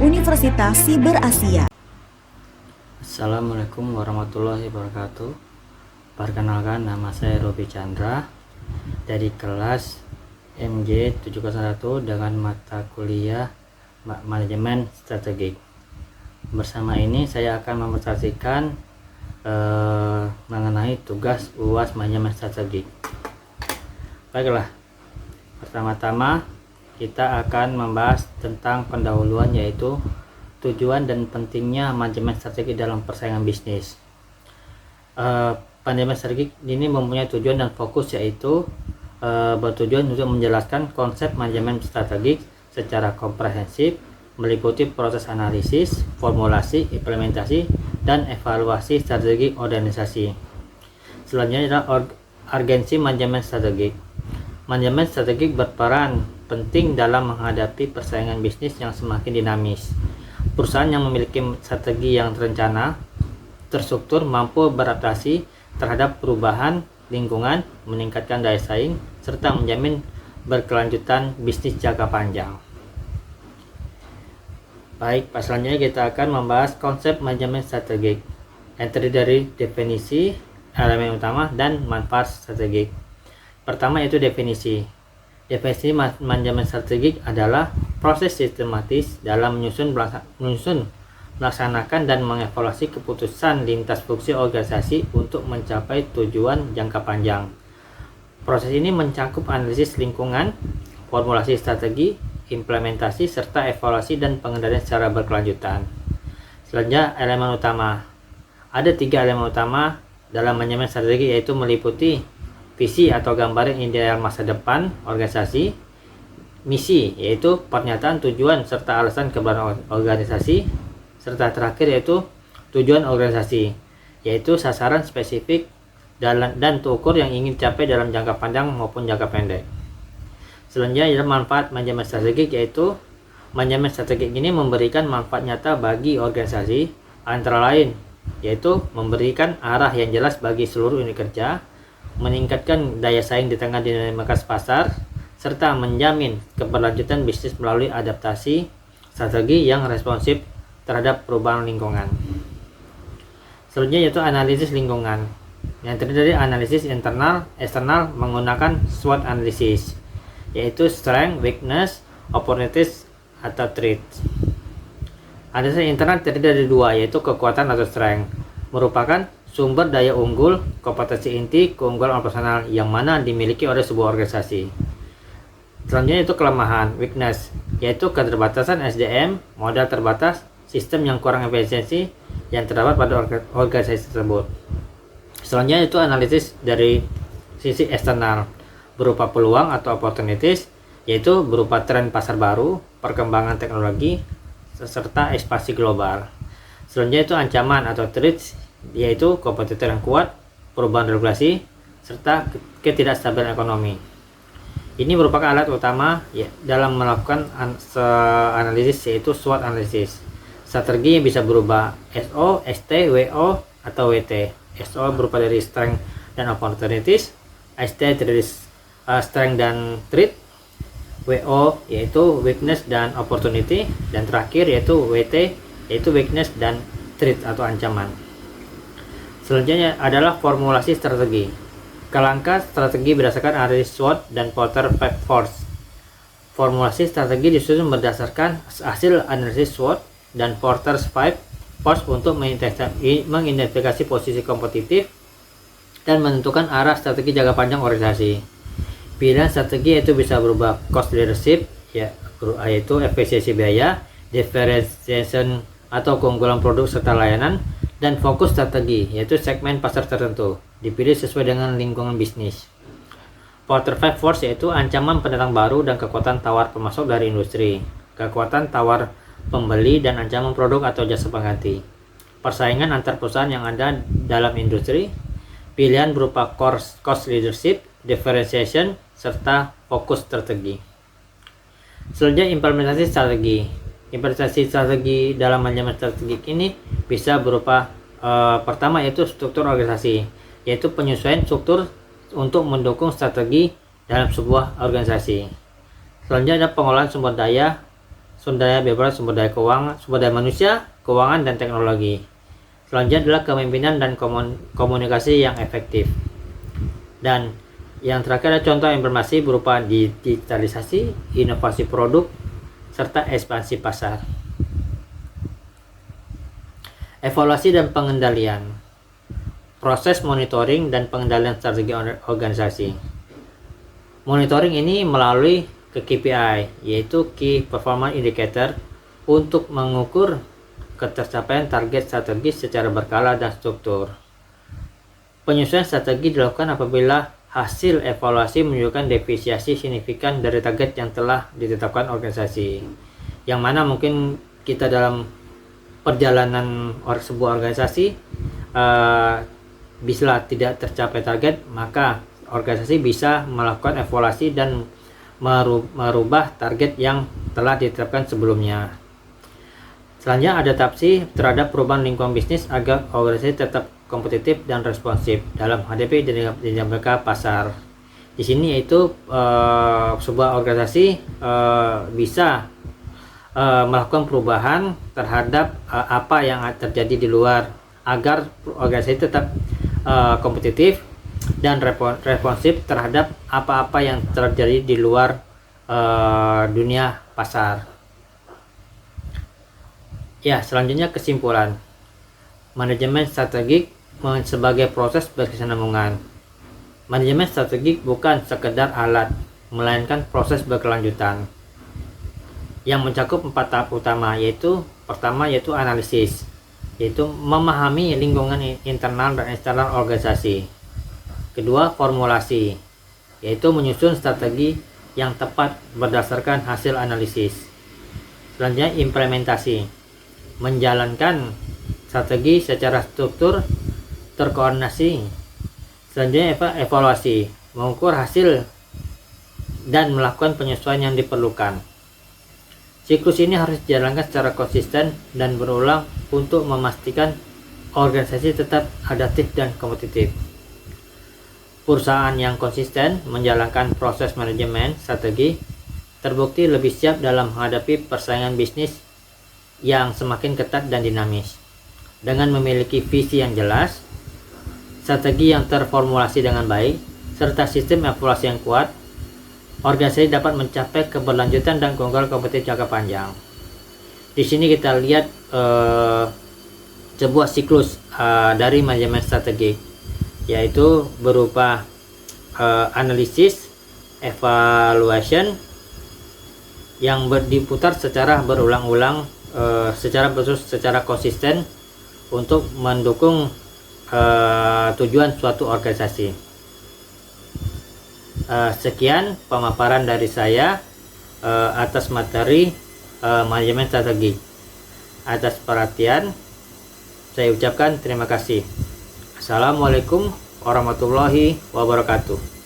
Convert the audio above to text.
Universitas Siber Asia. Assalamualaikum warahmatullahi wabarakatuh. Perkenalkan, nama saya Robi Chandra dari kelas MG 701 dengan mata kuliah Manajemen Strategik. Bersama ini saya akan mempresentasikan mengenai tugas UAS Manajemen Strategik. Baiklah, pertama-tama kita akan membahas tentang pendahuluan, yaitu tujuan dan pentingnya manajemen strategi dalam persaingan bisnis. Manajemen strategi ini mempunyai tujuan dan fokus, yaitu bertujuan untuk menjelaskan konsep manajemen strategik secara komprehensif, meliputi proses analisis, formulasi, implementasi, dan evaluasi strategi organisasi. Selanjutnya adalah urgensi manajemen strategik. Manajemen strategik berperan penting dalam menghadapi persaingan bisnis yang semakin dinamis. Perusahaan yang memiliki strategi yang terencana, terstruktur, mampu beradaptasi terhadap perubahan lingkungan, meningkatkan daya saing, serta menjamin berkelanjutan bisnis jangka panjang. Baik, selanjutnya kita akan membahas konsep manajemen strategik yang terdiri dari definisi, elemen utama, dan manfaat strategik. Pertama yaitu definisi. Definisi manajemen strategik adalah proses sistematis dalam menyusun, melaksanakan, dan mengevaluasi keputusan lintas fungsi organisasi untuk mencapai tujuan jangka panjang. Proses ini mencakup analisis lingkungan, formulasi strategi, implementasi, serta evaluasi dan pengendalian secara berkelanjutan. Selanjutnya, elemen utama. Ada 3 elemen utama dalam manajemen strategi, yaitu meliputi visi atau gambaran ideal masa depan organisasi, misi yaitu pernyataan tujuan serta alasan keberadaan organisasi, serta terakhir yaitu tujuan organisasi, yaitu sasaran spesifik dan terukur yang ingin dicapai dalam jangka panjang maupun jangka pendek. Selanjutnya adalah manfaat manajemen strategik, yaitu manajemen strategik ini memberikan manfaat nyata bagi organisasi, antara lain yaitu memberikan arah yang jelas bagi seluruh unit kerja, meningkatkan daya saing di tengah dinamika pasar, serta menjamin keberlanjutan bisnis melalui adaptasi strategi yang responsif terhadap perubahan lingkungan. Selanjutnya yaitu analisis lingkungan, yang terdiri dari analisis internal, eksternal menggunakan SWOT analisis, yaitu strength, weakness, opportunities, atau threats. Analisis internal terdiri dari 2, yaitu kekuatan atau strength, merupakan sumber daya unggul, kompetensi inti, keunggulan operasional yang mana dimiliki oleh sebuah organisasi. Selanjutnya itu kelemahan, weakness, yaitu keterbatasan SDM, modal terbatas, sistem yang kurang efisiensi yang terdapat pada organisasi tersebut. Selanjutnya itu analisis dari sisi eksternal, berupa peluang atau opportunities, yaitu berupa tren pasar baru, perkembangan teknologi, serta ekspansi global. Selanjutnya itu ancaman atau threats, yaitu kompetitor yang kuat, perubahan regulasi, serta ketidakstabilan ekonomi. Ini merupakan alat utama dalam melakukan analisis, yaitu SWOT analisis. Strategi yang bisa berubah SO, ST, WO, atau WT. SO berupa dari strength dan opportunities, ST dari strength dan threat, WO yaitu weakness dan opportunity, dan terakhir yaitu WT yaitu weakness dan threat atau ancaman. Selanjutnya adalah formulasi strategi. Kerangka strategi berdasarkan analisis SWOT dan Porter 5 Force. Formulasi strategi disusun berdasarkan hasil analisis SWOT dan Porter 5 Force untuk mengidentifikasi posisi kompetitif dan menentukan arah strategi jangka panjang organisasi. Pilihan strategi itu bisa berubah cost leadership, yaitu efisiensi biaya, differentiation atau keunggulan produk serta layanan, dan fokus strategi, yaitu segmen pasar tertentu, dipilih sesuai dengan lingkungan bisnis. Porter 5 Force yaitu ancaman pendatang baru dan kekuatan tawar pemasok dari industri, kekuatan tawar pembeli, dan ancaman produk atau jasa pengganti. Persaingan antar perusahaan yang ada dalam industri, pilihan berupa cost leadership, differentiation, serta fokus strategi. Selanjutnya implementasi strategi. Implementasi strategi dalam manajemen strategik ini bisa berupa pertama yaitu struktur organisasi, yaitu penyesuaian struktur untuk mendukung strategi dalam sebuah organisasi. Selanjutnya ada pengelolaan sumber daya bebas, sumber daya keuangan, sumber daya manusia, keuangan, dan teknologi. Selanjutnya adalah kepemimpinan dan komunikasi yang efektif. Dan yang terakhir ada contoh informasi berupa digitalisasi, inovasi produk, serta ekspansi pasar. Evaluasi dan pengendalian. Proses monitoring dan pengendalian strategi organisasi. Monitoring ini melalui ke KPI, yaitu Key Performance Indicator, untuk mengukur ketercapaian target strategi secara berkala dan struktur. Penyesuaian strategi dilakukan apabila hasil evaluasi menunjukkan deviasi signifikan dari target yang telah ditetapkan organisasi, yang mana mungkin kita dalam perjalanan sebuah organisasi bisa tidak tercapai target, maka organisasi bisa melakukan evaluasi dan merubah target yang telah ditetapkan sebelumnya. Selanjutnya adaptasi terhadap perubahan lingkungan bisnis agar organisasi tetap kompetitif dan responsif dalam menghadapi dinamika pasar. Di sini yaitu sebuah organisasi bisa melakukan perubahan terhadap apa yang terjadi di luar agar organisasi tetap kompetitif dan responsif terhadap apa-apa yang terjadi di luar dunia pasar. Ya, selanjutnya kesimpulan. Manajemen strategik sebagai proses berkesinambungan. Manajemen strategik bukan sekedar alat, melainkan proses berkelanjutan yang mencakup 4 tahap utama, yaitu pertama yaitu analisis, yaitu memahami lingkungan internal dan eksternal organisasi. Kedua, formulasi, yaitu menyusun strategi yang tepat berdasarkan hasil analisis. Selanjutnya implementasi, menjalankan strategi secara struktur terkoordinasi. Selanjutnya evaluasi, mengukur hasil dan melakukan penyesuaian yang diperlukan. Siklus ini harus dijalankan secara konsisten dan berulang untuk memastikan organisasi tetap adaptif dan kompetitif. Perusahaan yang konsisten menjalankan proses manajemen strategi terbukti lebih siap dalam menghadapi persaingan bisnis yang semakin ketat dan dinamis. Dengan memiliki visi yang jelas, strategi yang terformulasi dengan baik, serta sistem evaluasi yang kuat, organisasi dapat mencapai keberlanjutan dan keunggulan kompetitif jangka panjang. Di sini kita lihat sebuah siklus dari manajemen strategi, yaitu berupa analisis, evaluation yang diputar secara berulang-ulang, secara konsisten untuk mendukung tujuan suatu organisasi. Sekian pemaparan dari saya atas materi manajemen strategi. Atas perhatian saya ucapkan terima kasih. Assalamualaikum warahmatullahi wabarakatuh.